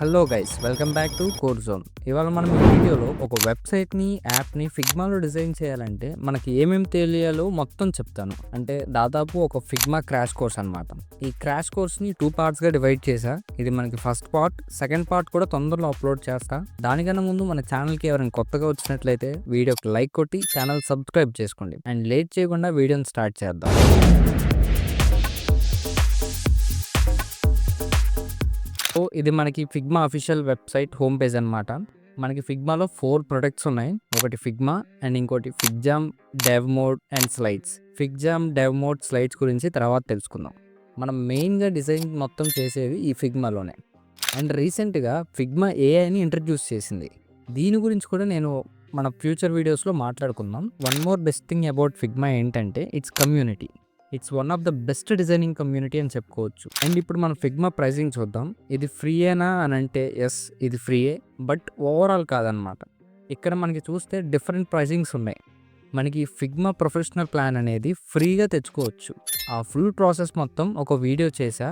Hello guys, welcome back to core zone. ఇవాళ మనం ఈ వీడియోలో ఒక వెబ్సైట్ని, యాప్ని ఫిగ్మాలో డిజైన్ చేయాలంటే మనకి ఏమేమి తెలియాలో మొత్తం చెప్తాను. అంటే దాదాపు ఒక ఫిగ్మా క్రాష్ కోర్స్ అనమాట. ఈ క్రాష్ కోర్స్ని 2 పార్ట్స్గా డివైడ్ చేశా. ఇది మనకి ఫస్ట్ పార్ట్, సెకండ్ పార్ట్ కూడా తొందరలో అప్లోడ్ చేస్తా. దానికన్నా ముందు మన ఛానల్కి ఎవరైనా కొత్తగా వచ్చినట్లయితే వీడియోకి లైక్ కొట్టి ఛానల్ సబ్స్క్రైబ్ చేసుకోండి. అండ్ లేట్ చేయకుండా వీడియోని స్టార్ట్ చేద్దాం. సో ఇది మనకి Figma official website home page అనమాట. మనకి ఫిగ్మాలో 4 ప్రొడక్ట్స్ ఉన్నాయి. ఒకటి ఫిగ్మా అండ్ ఇంకోటి FigJam, dev mode and slides. FigJam, dev mode, slides గురించి తర్వాత తెలుసుకుందాం. మనం మెయిన్గా డిజైన్ మొత్తం చేసేవి ఈ ఫిగ్మాలోనే. అండ్ రీసెంట్గా ఫిగ్మా ఏఐని ఇంట్రడ్యూస్ చేసింది. దీని గురించి కూడా నేను మన ఫ్యూచర్ వీడియోస్లో మాట్లాడుకుందాం. One more best thing about Figma ఏంటంటే it's community. It's one of the best designing community అని చెప్పుకోవచ్చు. అండ్ ఇప్పుడు మనం ఫిగ్మా ప్రైసింగ్ చూద్దాం. ఇది ఫ్రీయేనా అని అంటే ఎస్, ఇది ఫ్రీయే, బట్ ఓవరాల్ కాదనమాట. ఇక్కడ మనకి చూస్తే డిఫరెంట్ ప్రైసింగ్స్ ఉన్నాయి. మనకి ఫిగ్మా ప్రొఫెషనల్ ప్లాన్ అనేది ఫ్రీగా తెచ్చుకోవచ్చు. ఆ ఫుల్ ప్రాసెస్ మొత్తం ఒక వీడియో చేశా,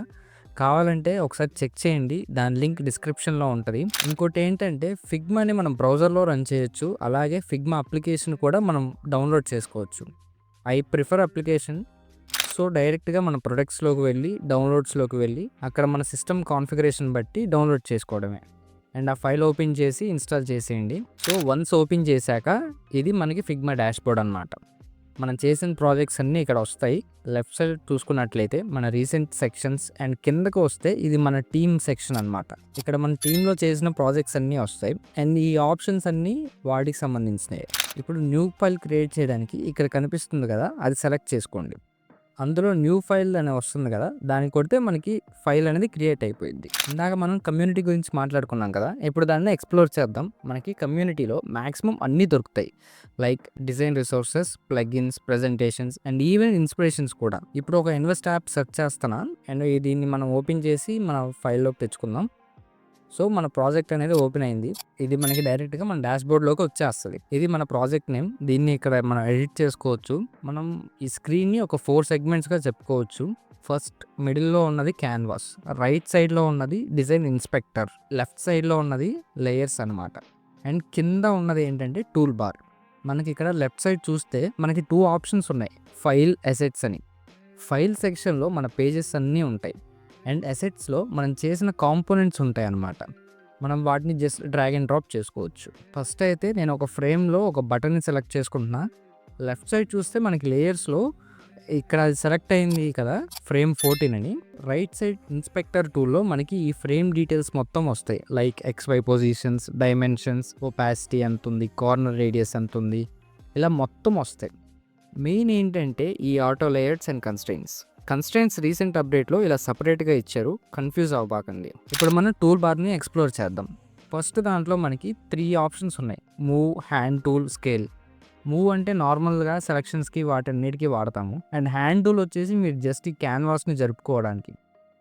కావాలంటే ఒకసారి చెక్ చేయండి. దాని లింక్ డిస్క్రిప్షన్లో ఉంటుంది. ఇంకోటి ఏంటంటే ఫిగ్మాని మనం బ్రౌజర్లో రన్ చేయొచ్చు, అలాగే ఫిగ్మా అప్లికేషన్ కూడా మనం డౌన్లోడ్ చేసుకోవచ్చు. I prefer application. సో డైరెక్ట్గా మన ప్రొడక్ట్స్లోకి వెళ్ళి, డౌన్లోడ్స్లోకి వెళ్ళి అక్కడ మన సిస్టమ్ కాన్ఫిగరేషన్ బట్టి డౌన్లోడ్ చేసుకోవడమే. అండ్ ఆ ఫైల్ ఓపెన్ చేసి ఇన్స్టాల్ చేసేయండి. సో వన్స్ ఓపెన్ చేశాక ఇది మనకి ఫిగ్మా డాష్బోర్డ్ అనమాట. మనం చేసిన ప్రాజెక్ట్స్ అన్నీ ఇక్కడ వస్తాయి. లెఫ్ట్ సైడ్ చూసుకున్నట్లయితే మన రీసెంట్ సెక్షన్స్, అండ్ కిందకు వస్తే ఇది మన టీమ్ సెక్షన్ అనమాట. ఇక్కడ మన టీంలో చేసిన ప్రాజెక్ట్స్ అన్నీ వస్తాయి. అండ్ ఈ ఆప్షన్స్ అన్నీ వాటికి సంబంధించినవి. ఇప్పుడు న్యూ ఫైల్ క్రియేట్ చేయడానికి ఇక్కడ కనిపిస్తుంది కదా, అది సెలెక్ట్ చేసుకోండి. అందులో న్యూ ఫైల్ అని వస్తుంది కదా, దాన్ని కొడితే మనకి ఫైల్ అనేది క్రియేట్ అయిపోయింది. ఇందాక మనం కమ్యూనిటీ గురించి మాట్లాడుకున్నాం కదా, ఇప్పుడు దాన్ని ఎక్స్ప్లోర్ చేద్దాం. మనకి కమ్యూనిటీలో మ్యాక్సిమం అన్నీ దొరుకుతాయి. Like design resources, plugins, presentations and even inspirations కూడా. ఇప్పుడు ఒక ఇన్వెస్ట్ యాప్ సెర్చ్ చేస్తున్నా, అండ్ దీన్ని మనం ఓపెన్ చేసి మన ఫైల్లోకి తెచ్చుకుందాం. సో మన ప్రాజెక్ట్ అనేది ఓపెన్ అయింది. ఇది మనకి డైరెక్ట్గా మన డాష్బోర్డ్లోకి వచ్చేస్తుంది. ఇది మన ప్రాజెక్ట్ నేమ్. దీన్ని ఇక్కడ మనం ఎడిట్ చేసుకోవచ్చు. మనం ఈ స్క్రీన్ని ఒక 4 సెగ్మెంట్స్గా చెప్పుకోవచ్చు. ఫస్ట్ మిడిల్లో ఉన్నది క్యాన్వాస్, రైట్ సైడ్లో ఉన్నది డిజైన్ ఇన్స్పెక్టర్, లెఫ్ట్ సైడ్లో ఉన్నది లేయర్స్ అనమాట. అండ్ కింద ఉన్నది ఏంటంటే టూల్ బార్. మనకి ఇక్కడ లెఫ్ట్ సైడ్ చూస్తే మనకి 2 ఆప్షన్స్ ఉన్నాయి, ఫైల్, అసెట్స్ అని. ఫైల్ సెక్షన్లో మన పేజెస్ అన్నీ ఉంటాయి. అండ్ అసెట్స్లో మనం చేసిన కాంపోనెంట్స్ ఉంటాయి అన్నమాట. మనం వాటిని జస్ట్ డ్రాగ్ అండ్ డ్రాప్ చేసుకోవచ్చు. ఫస్ట్ అయితే నేను ఒక ఫ్రేమ్లో ఒక బటన్ని సెలెక్ట్ చేసుకుంటున్నా. లెఫ్ట్ సైడ్ చూస్తే మనకి లేయర్స్లో ఇక్కడ అది సెలెక్ట్ అయింది కదా, ఫ్రేమ్ 14 అని. రైట్ సైడ్ ఇన్స్పెక్టర్ టూల్లో మనకి ఈ ఫ్రేమ్ డీటెయిల్స్ మొత్తం వస్తాయి. Like XY positions, dimensions, opacity ఎంత ఉంది, కార్నర్ రేడియస్ ఎంత ఉంది, ఇలా మొత్తం వస్తాయి. మెయిన్ ఏంటంటే ఈ auto layers and constraints recent అప్డేట్లో ఇలా సపరేట్గా ఇచ్చారు, కన్ఫ్యూజ్ అవ్వకండి. ఇప్పుడు మనం టూల్ బార్ని ఎక్స్ప్లోర్ చేద్దాం. ఫస్ట్ దాంట్లో మనకి 3 ఆప్షన్స్ ఉన్నాయి, move, hand tool, scale. Move అంటే నార్మల్గా సెలక్షన్స్కి వాటన్నిటికీ వాడతాము. అండ్ హ్యాండ్ టూల్ వచ్చేసి మీరు జస్ట్ ఈ క్యాన్వాస్ని జరుపుకోవడానికి.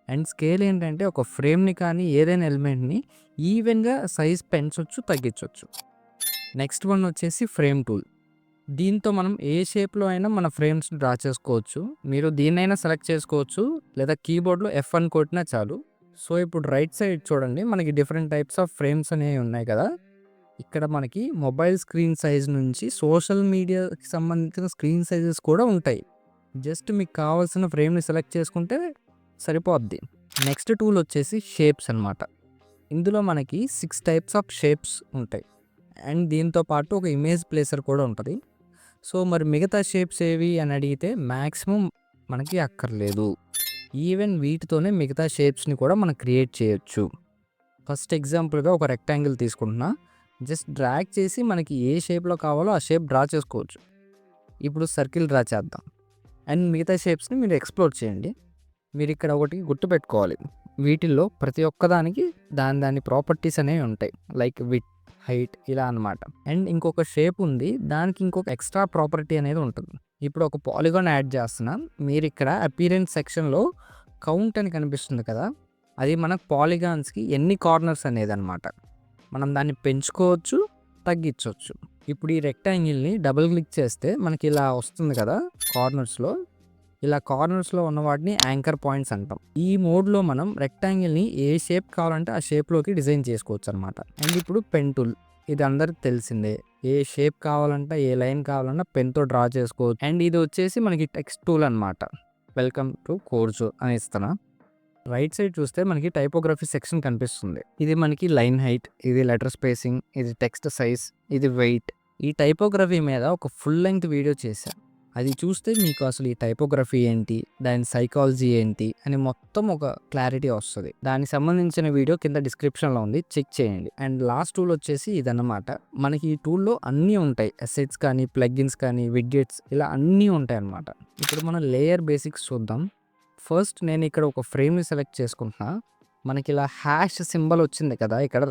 అండ్ స్కేల్ ఏంటంటే ఒక ఫ్రేమ్ని కానీ ఏదైనా ఎలిమెంట్ని ఈవెన్గా సైజ్ పెంచవచ్చు, తగ్గించవచ్చు. నెక్స్ట్ వన్ వచ్చేసి ఫ్రేమ్ టూల్. దీంతో మనం ఏ షేప్లో అయినా మన ఫ్రేమ్స్ డ్రా చేసుకోవచ్చు. మీరు దీన్నైనా సెలెక్ట్ చేసుకోవచ్చు, లేదా కీబోర్డ్లో F1 కొట్టినా చాలు. సో ఇప్పుడు రైట్ సైడ్ చూడండి, మనకి డిఫరెంట్ టైప్స్ ఆఫ్ ఫ్రేమ్స్ అనేవి ఉన్నాయి కదా. ఇక్కడ మనకి మొబైల్ స్క్రీన్ సైజ్ నుంచి సోషల్ మీడియాకి సంబంధించిన స్క్రీన్ సైజెస్ కూడా ఉంటాయి. జస్ట్ మీకు కావాల్సిన ఫ్రేమ్ని సెలెక్ట్ చేసుకుంటే సరిపోద్ది. నెక్స్ట్ టూల్ వచ్చేసి షేప్స్ అనమాట. ఇందులో మనకి 6 టైప్స్ ఆఫ్ షేప్స్ ఉంటాయి. అండ్ దీంతో పాటు ఒక ఇమేజ్ ప్లేసర్ కూడా ఉంటుంది. సో మరి మిగతా షేప్స్ ఏవి అని అడిగితే మ్యాక్సిమం మనకి అక్కర్లేదు. ఈవెన్ వీటితోనే మిగతా షేప్స్ని కూడా మనం క్రియేట్ చేయొచ్చు. ఫస్ట్ ఎగ్జాంపుల్గా ఒక రెక్టాంగిల్ తీసుకుంటున్నా. జస్ట్ డ్రాగ్ చేసి మనకి ఏ షేప్లో కావాలో ఆ షేప్ డ్రా చేసుకోవచ్చు. ఇప్పుడు సర్కిల్ డ్రా చేద్దాం. అండ్ మిగతా షేప్స్ని మీరు ఎక్స్ప్లోర్ చేయండి. మీరు ఇక్కడ ఒకటి గుర్తుపెట్టుకోవాలి, వీటిల్లో ప్రతి ఒక్కదానికి దాని ప్రాపర్టీస్ అనేవి ఉంటాయి. లైక్ విడ్త్, హైట్, ఇలా అనమాట. అండ్ ఇంకొక షేప్ ఉంది, దానికి ఇంకొక ఎక్స్ట్రా ప్రాపర్టీ అనేది ఉంటుంది. ఇప్పుడు ఒక పాలిగాన్ యాడ్ చేస్తున్నాం. మీరు ఇక్కడ అపీరెన్స్ సెక్షన్లో కౌంట్ అని కనిపిస్తుంది కదా, అది మనకు పాలిగాన్స్కి ఎన్ని కార్నర్స్ అనేది అనమాట. మనం దాన్ని పెంచుకోవచ్చు, తగ్గించవచ్చు. ఇప్పుడు ఈ రెక్టాంగిల్ని డబుల్ క్లిక్ చేస్తే మనకి ఇలా వస్తుంది కదా కార్నర్స్లో. ఇలా కార్నర్స్లో ఉన్న వాటిని యాంకర్ పాయింట్స్ అంటాం. ఈ మోడ్లో మనం రెక్టాంగిల్ని ఏ షేప్ కావాలంటే ఆ షేప్లోకి డిజైన్ చేసుకోవచ్చు అనమాట. అండ్ ఇప్పుడు పెన్ టూల్, ఇది అందరికి తెలిసిందే. ఏ షేప్ కావాలంటే ఏ లైన్ కావాలన్నా పెన్తో డ్రా చేసుకోవచ్చు. అండ్ ఇది వచ్చేసి మనకి టెక్స్ట్ టూల్ అనమాట. వెల్కమ్ టు కోర్సు అని ఇస్తాను. రైట్ సైడ్ చూస్తే మనకి టైపోగ్రఫీ సెక్షన్ కనిపిస్తుంది. ఇది మనకి లైన్ హైట్, ఇది లెటర్ స్పేసింగ్, ఇది టెక్స్ట్ సైజ్, ఇది వెయిట్. ఈ టైపోగ్రఫీ మీద ఒక ఫుల్ లెంగ్త్ వీడియో చేశాను. అది చూస్తే మీకు అసలు ఈ టైపోగ్రఫీ ఏంటి, దాని సైకాలజీ ఏంటి అని మొత్తం ఒక క్లారిటీ వస్తుంది. దానికి సంబంధించిన వీడియో కింద డిస్క్రిప్షన్లో ఉంది, చెక్ చేయండి. అండ్ లాస్ట్ టూల్ వచ్చేసి ఇదన్నమాట. మనకి ఈ టూల్లో అన్నీ ఉంటాయి, అసెట్స్ కానీ ప్లగ్ఇన్స్ కానీ విడ్జెట్స్, ఇలా అన్నీ ఉంటాయి అన్నమాట. ఇప్పుడు మనం లేయర్ బేసిక్స్ చూద్దాం. ఫస్ట్ నేను ఇక్కడ ఒక ఫ్రేమ్ని సెలెక్ట్ చేసుకుంటున్నా. మనకి ఇలా హ్యాష్ సింబల్ వచ్చింది కదా ఇక్కడ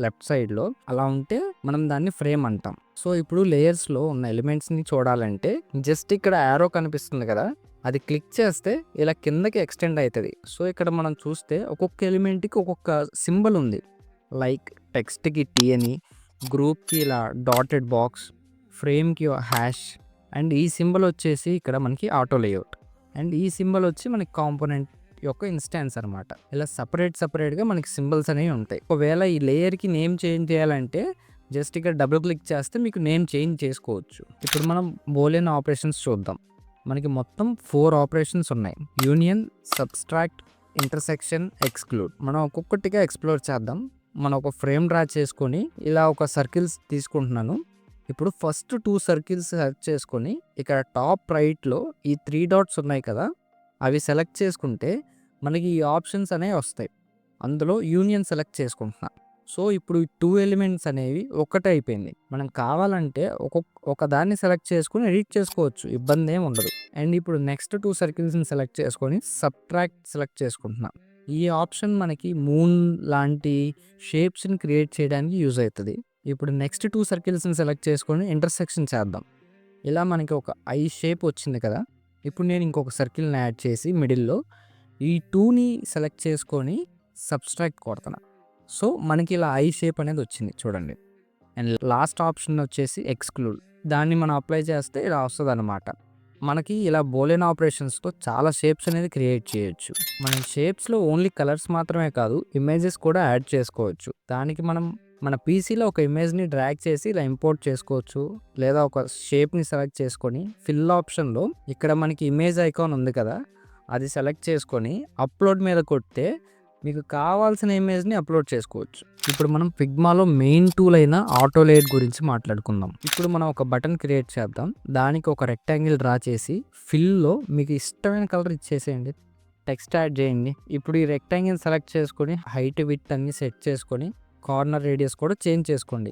లెఫ్ట్ సైడ్లో, అలా ఉంటే మనం దాన్ని ఫ్రేమ్ అంటాం. సో ఇప్పుడు లేయర్స్లో ఉన్న ఎలిమెంట్స్ని చూడాలంటే జస్ట్ ఇక్కడ యారో కనిపిస్తుంది కదా, అది క్లిక్ చేస్తే ఇలా కిందకి ఎక్స్టెండ్ అవుతుంది. సో ఇక్కడ మనం చూస్తే ఒక్కొక్క ఎలిమెంట్కి ఒక్కొక్క సింబల్ ఉంది. లైక్ టెక్స్ట్కి టీ అని, గ్రూప్కి ఇలా డాటెడ్ బాక్స్, ఫ్రేమ్కి హ్యాష్, అండ్ ఈ సింబల్ వచ్చేసి ఇక్కడ మనకి ఆటో లేఅవుట్, అండ్ ఈ సింబల్ వచ్చి మనకి కాంపోనెంట్ యొక్క ఇన్స్టాన్స్ అనమాట. ఇలా సపరేట్గా మనకి సింబల్స్ అనేవి ఉంటాయి. ఒకవేళ ఈ లేయర్కి నేమ్ చేంజ్ చేయాలంటే జస్ట్ ఇక్కడ డబుల్ క్లిక్ చేస్తే మీకు నేమ్ చేంజ్ చేసుకోవచ్చు. ఇప్పుడు మనం బూలియన్ ఆపరేషన్స్ చూద్దాం. మనకి మొత్తం 4 ఆపరేషన్స్ ఉన్నాయి. Union, subtract, intersection, exclude. మనం ఒక్కొక్కటిగా ఎక్స్ప్లోర్ చేద్దాం. మనం ఒక ఫ్రేమ్ డ్రా చేసుకొని ఇలా ఒక సర్కిల్స్ తీసుకుంటున్నాను. ఇప్పుడు ఫస్ట్ 2 సర్కిల్స్ సెలెక్ట్ చేసుకొని ఇక్కడ టాప్ రైట్లో ఈ 3 డాట్స్ ఉన్నాయి కదా, అవి సెలెక్ట్ చేసుకుంటే మనకి ఈ ఆప్షన్స్ అనేవి వస్తాయి. అందులో యూనియన్ సెలెక్ట్ చేసుకుంటున్నా. సో ఇప్పుడు ఈ 2 ఎలిమెంట్స్ అనేవి ఒకటే అయిపోయింది. మనం కావాలంటే ఒక దాన్ని సెలెక్ట్ చేసుకుని ఎడిట్ చేసుకోవచ్చు, ఇబ్బంది ఏమి ఉండదు. అండ్ ఇప్పుడు నెక్స్ట్ 2 సర్కిల్స్ని సెలెక్ట్ చేసుకొని సబ్ట్రాక్ట్ సెలెక్ట్ చేసుకుంటున్నాం. ఈ ఆప్షన్ మనకి మూన్ లాంటి షేప్స్ని క్రియేట్ చేయడానికి యూజ్ అవుతుంది. ఇప్పుడు నెక్స్ట్ 2 సర్కిల్స్ని సెలెక్ట్ చేసుకొని ఇంటర్సెక్షన్ చేద్దాం. ఇలా మనకి ఒక ఐ షేప్ వచ్చింది కదా. ఇప్పుడు నేను ఇంకొక సర్కిల్ని యాడ్ చేసి మిడిల్లో ఈ 2ని సెలెక్ట్ చేసుకొని సబ్స్ట్రాక్ట్ కొడుతున్నా. సో మనకి ఇలా ఐ షేప్ అనేది వచ్చింది చూడండి. అండ్ లాస్ట్ ఆప్షన్ వచ్చేసి ఎక్స్క్లూడ్. దాన్ని మనం అప్లై చేస్తే ఇలా వస్తుంది అనమాట. మనకి ఇలా బూలియన్ ఆపరేషన్స్తో చాలా షేప్స్ అనేది క్రియేట్ చేయొచ్చు. మనం షేప్స్లో ఓన్లీ కలర్స్ మాత్రమే కాదు, ఇమేజెస్ కూడా యాడ్ చేసుకోవచ్చు. దానికి మనం మన పీసీలో ఒక ఇమేజ్ని డ్రాగ్ చేసి ఇలా ఇంపోర్ట్ చేసుకోవచ్చు, లేదా ఒక షేప్ని సెలెక్ట్ చేసుకొని ఫిల్ ఆప్షన్లో ఇక్కడ మనకి ఇమేజ్ ఐకాన్ ఉంది కదా, అది సెలెక్ట్ చేసుకొని అప్లోడ్ మీద కొడితే మీకు కావాల్సిన ఇమేజ్ని అప్లోడ్ చేసుకోవచ్చు. ఇప్పుడు మనం ఫిగ్మాలో మెయిన్ టూల్ అయిన ఆటో లేయర్ గురించి మాట్లాడుకుందాం. ఇప్పుడు మనం ఒక బటన్ క్రియేట్ చేద్దాం. దానికి ఒక రెక్టాంగిల్ డ్రా చేసి ఫిల్లో మీకు ఇష్టమైన కలర్ ఇచ్చేసేయండి, టెక్స్ట్ యాడ్ చేయండి. ఇప్పుడు ఈ రెక్టాంగిల్ సెలెక్ట్ చేసుకొని హైట్ విడ్త్ అన్ని సెట్ చేసుకొని కార్నర్ రేడియస్ కూడా చేంజ్ చేసుకోండి.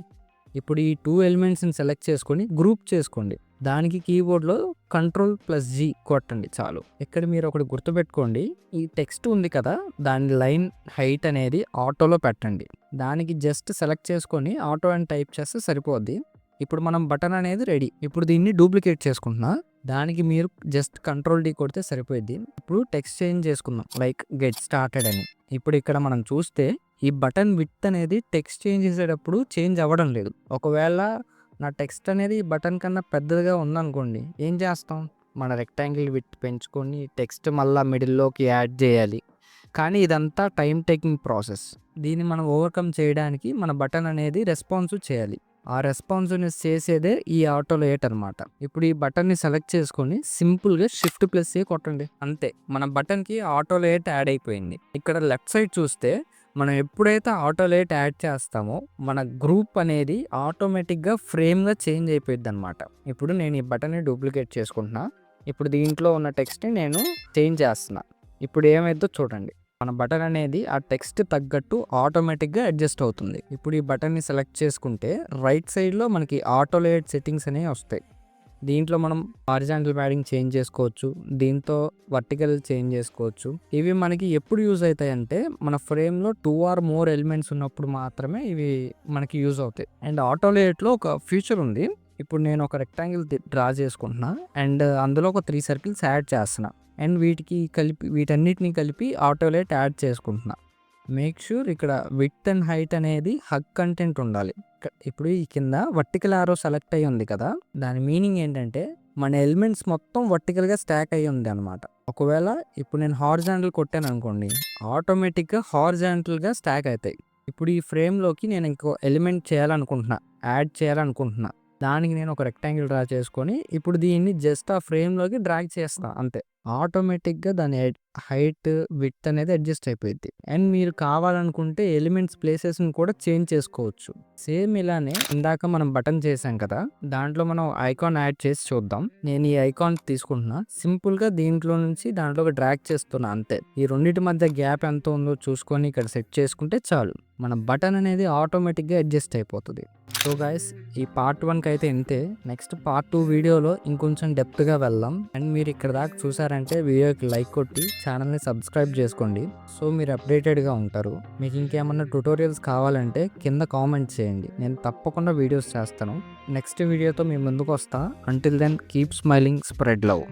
ఇప్పుడు ఈ 2 ఎలిమెంట్స్ని సెలెక్ట్ చేసుకొని గ్రూప్ చేసుకోండి. దానికి కీబోర్డ్లో Ctrl+G కొట్టండి చాలు. ఇక్కడ మీరు ఒకటి గుర్తుపెట్టుకోండి, ఈ టెక్స్ట్ ఉంది కదా, దాని లైన్ హైట్ అనేది ఆటోలో పెట్టండి. దానికి జస్ట్ సెలెక్ట్ చేసుకొని ఆటో అని టైప్ చేస్తే సరిపోద్ది. ఇప్పుడు మనం బటన్ అనేది రెడీ. ఇప్పుడు దీన్ని డూప్లికేట్ చేసుకుంటున్నా. దానికి మీరు జస్ట్ Ctrl+D కొడితే సరిపోద్ది. ఇప్పుడు టెక్స్ట్ చేంజ్ చేసుకుందాం, లైక్ గెట్ స్టార్టెడ్ అని. ఇప్పుడు ఇక్కడ మనం చూస్తే ఈ బటన్ విడ్త్ అనేది టెక్స్ట్ చేంజ్ చేసేటప్పుడు చేంజ్ అవ్వడం లేదు. ఒకవేళ నా టెక్స్ట్ అనేది బటన్ కన్నా పెద్దగా ఉందనుకోండి, ఏం చేస్తాం, మన రెక్టాంగిల్ విడ్త్ పెంచుకొని టెక్స్ట్ మళ్ళీ మిడిల్లోకి యాడ్ చేయాలి. కానీ ఇదంతా టైం టేకింగ్ ప్రాసెస్. దీన్ని మనం ఓవర్కమ్ చేయడానికి మన బటన్ అనేది రెస్పాన్సివ్ చేయాలి. ఆ రెస్పాన్సివ్నెస్ చేసేదే ఈ ఆటో లేయర్ అనమాట. ఇప్పుడు ఈ బటన్ని సెలెక్ట్ చేసుకొని సింపుల్గా Shift+A కొట్టండి, అంతే. మన బటన్కి ఆటో లేయర్ యాడ్ అయిపోయింది. ఇక్కడ లెఫ్ట్ సైడ్ చూస్తే మనం ఎప్పుడైతే ఆటో లేయర్ యాడ్ చేస్తామో మన గ్రూప్ అనేది ఆటోమేటిక్గా ఫ్రేమ్గా చేంజ్ అయిపోయింది అనమాట. ఇప్పుడు నేను ఈ బటన్ని డూప్లికేట్ చేసుకుంటున్నా. ఇప్పుడు దీంట్లో ఉన్న టెక్స్ట్ని నేను చేంజ్ చేస్తున్నా. ఇప్పుడు ఏమైందో చూడండి, మన బటన్ అనేది ఆ టెక్స్ట్ తగ్గట్టు ఆటోమేటిక్గా అడ్జస్ట్ అవుతుంది. ఇప్పుడు ఈ బటన్ని సెలెక్ట్ చేసుకుంటే రైట్ సైడ్లో మనకి ఆటో లేయర్ సెట్టింగ్స్ అనేవి వస్తాయి. దీంట్లో మనం హారిజాంటల్ ప్యాడింగ్ చేంజ్ చేసుకోవచ్చు, దీంతో వర్టికల్ చేంజ్ చేసుకోవచ్చు. ఇవి మనకి ఎప్పుడు యూజ్ అవుతాయి అంటే మన ఫ్రేమ్లో 2 or more ఎలిమెంట్స్ ఉన్నప్పుడు మాత్రమే ఇవి మనకి యూజ్ అవుతాయి. అండ్ ఆటో లేయర్లో ఒక ఫీచర్ ఉంది. ఇప్పుడు నేను ఒక రెక్టాంగిల్ డ్రా చేసుకుంటున్నా అండ్ అందులో ఒక 3 సర్కిల్స్ యాడ్ చేస్తున్నా. అండ్ వీటన్నిటిని కలిపి ఆటో లేయర్ యాడ్ చేసుకుంటున్నా. మేక్ ష్యూర్ ఇక్కడ విడ్త్ అండ్ హైట్ అనేది హగ్ కంటెంట్ ఉండాలి. ఇప్పుడు ఈ కింద వర్టికల్ ఆరో సెలెక్ట్ అయ్యి ఉంది కదా, దాని మీనింగ్ ఏంటంటే మన ఎలిమెంట్స్ మొత్తం వర్టికల్గా స్టాక్ అయ్యి ఉంది అనమాట. ఒకవేళ ఇప్పుడు నేను హారిజాంటల్ కొట్టాను అనుకోండి, ఆటోమేటిక్గా హారిజాంటల్గా స్టాక్ అవుతాయి. ఇప్పుడు ఈ ఫ్రేమ్లోకి నేను ఇంకో ఎలిమెంట్ చేయాలనుకుంటున్నా, యాడ్ చేయాలనుకుంటున్నా, దానికి నేను ఒక రెక్టాంగిల్ డ్రా చేసుకొని ఇప్పుడు దీన్ని జస్ట్ ఆ ఫ్రేమ్లోకి డ్రాగ్ చేస్తాను అంతే. ఆటోమేటిక్గా దాని హైట్ విడ్త్ అనేది అడ్జస్ట్ అయిపోయింది. అండ్ మీరు కావాలనుకుంటే ఎలిమెంట్స్ ప్లేసెస్ని కూడా చేంజ్ చేసుకోవచ్చు. సేమ్ ఇలానే ఇందాక మనం బటన్ చేసాం కదా, దాంట్లో మనం ఐకాన్ యాడ్ చేసి చూద్దాం. నేను ఈ ఐకాన్ తీసుకుంటున్నా, సింపుల్గా దీంట్లో నుంచి దాంట్లోకి డ్రాగ్ చేస్తున్నా అంతే. ఈ రెండింటి మధ్య గ్యాప్ ఎంత ఉందో చూసుకొని ఇక్కడ సెట్ చేసుకుంటే చాలు, మన బటన్ అనేది ఆటోమేటిక్గా అడ్జస్ట్ అయిపోతుంది. సో గైస్, ఈ పార్ట్ 1కి అయితే ఇంతే. నెక్స్ట్ పార్ట్ 2 వీడియోలో ఇంకొంచెం డెప్త్గా వెళ్దాం. అండ్ మీరు ఇక్కడ దాకా చూసారంటే వీడియోకి లైక్ కొట్టి ఛానల్ని సబ్స్క్రైబ్ చేసుకోండి. సో మీరు అప్డేటెడ్గా ఉంటారు. మీకు ఇంకేమన్నా ట్యుటోరియల్స్ కావాలంటే కింద కామెంట్ చేయండి, నేను తప్పకుండా వీడియోస్ చేస్తాను. నెక్స్ట్ వీడియోతో మీ ముందుకు వస్తా. Until then keep smiling, spread love.